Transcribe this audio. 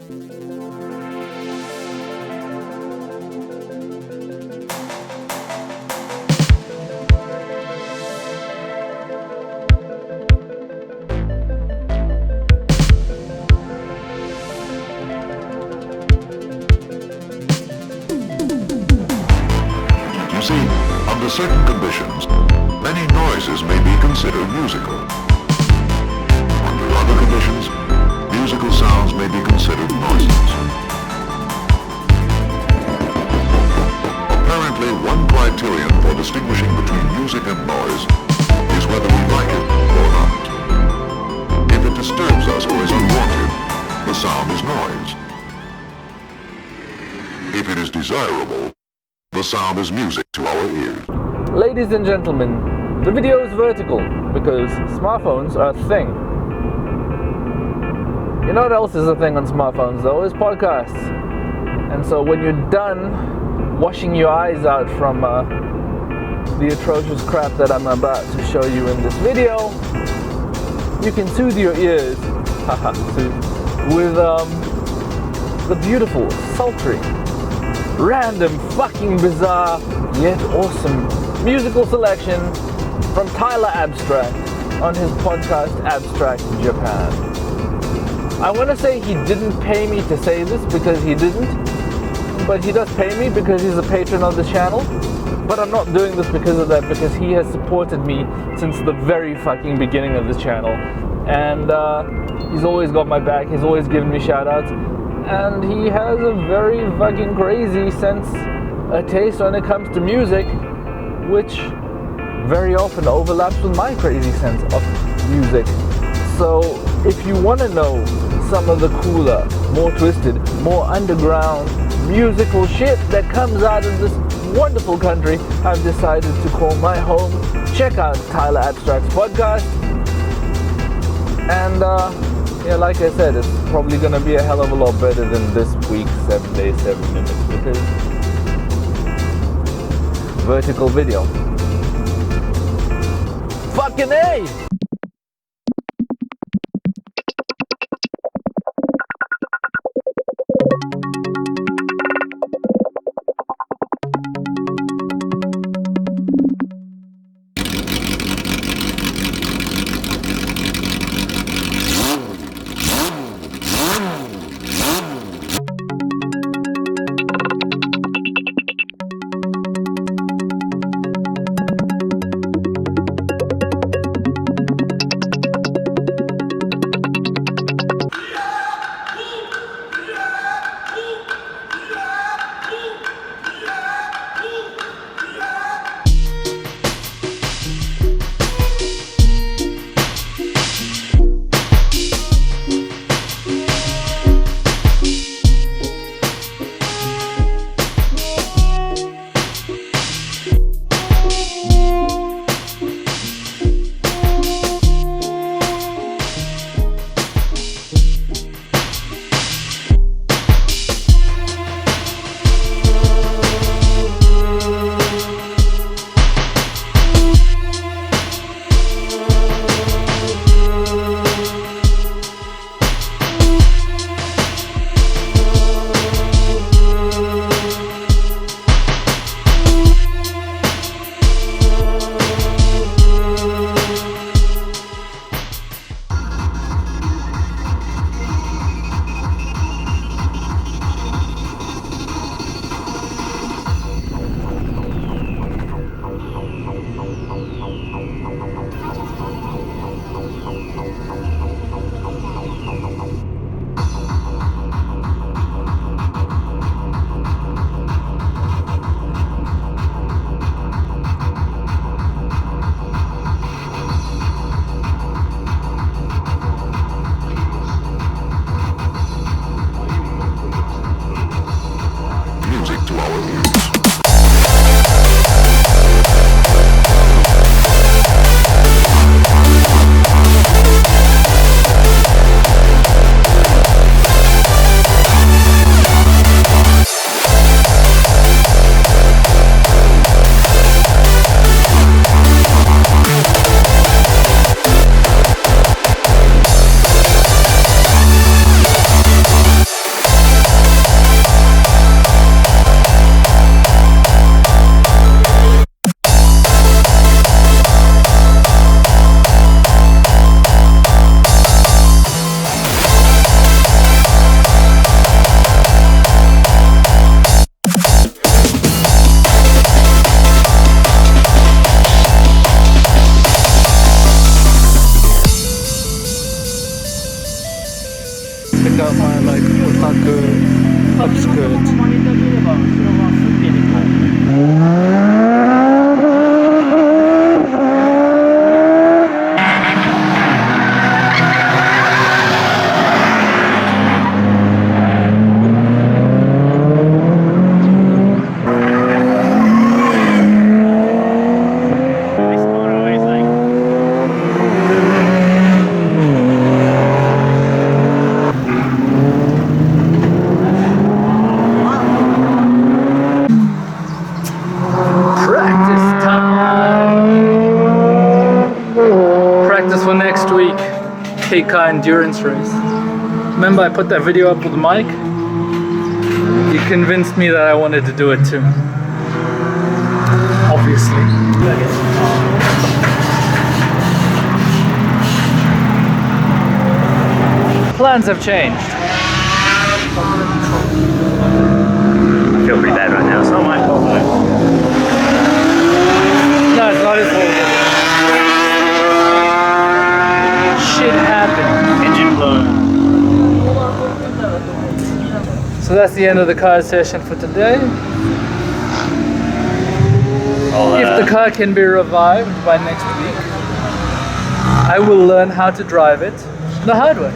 You see, under certain conditions, many noises may be considered musical. Under other conditions, musical sounds may be considered noises. Apparently, one criterion for distinguishing between music and noise is whether we like it or not. If it disturbs us or is unwanted, the sound is noise. If it is desirable, the sound is music to our ears. Ladies and gentlemen, the video is vertical because smartphones are a thing. You know what else is a thing on smartphones though? Is podcasts. And so when you're done washing your eyes out from the atrocious crap that I'm about to show you in this video, you can soothe your ears with the beautiful, sultry, random, fucking bizarre, yet awesome musical selection from Tyler Abstract on his podcast Abstract Japan. I want to say he didn't pay me to say this because he didn't, but he does pay me because he's a patron of the channel. But I'm not doing this because of that, because he has supported me since the very fucking beginning of this channel. And he's always got my back, he's always given me shout outs. And he has a very fucking crazy a taste when it comes to music, which very often overlaps with my crazy sense of music. So if you want to know some of the cooler, more twisted, more underground musical shit that comes out of this wonderful country I've decided to call my home, check out Tyler Abstract's podcast. And yeah, like I said, it's probably gonna be a hell of a lot better than this week's 7 days, 7 minutes, because vertical video. Fucking A! week 8K endurance race. Remember I put that video up with Mike? He convinced me that I wanted to do it too. Obviously. Plans have changed. I feel pretty bad right now. It's not my fault though. No, it's not his fault. Shit happened. Engine blown. So that's the end of the car session for today. If the car can be revived by next week, I will learn how to drive it the hard way.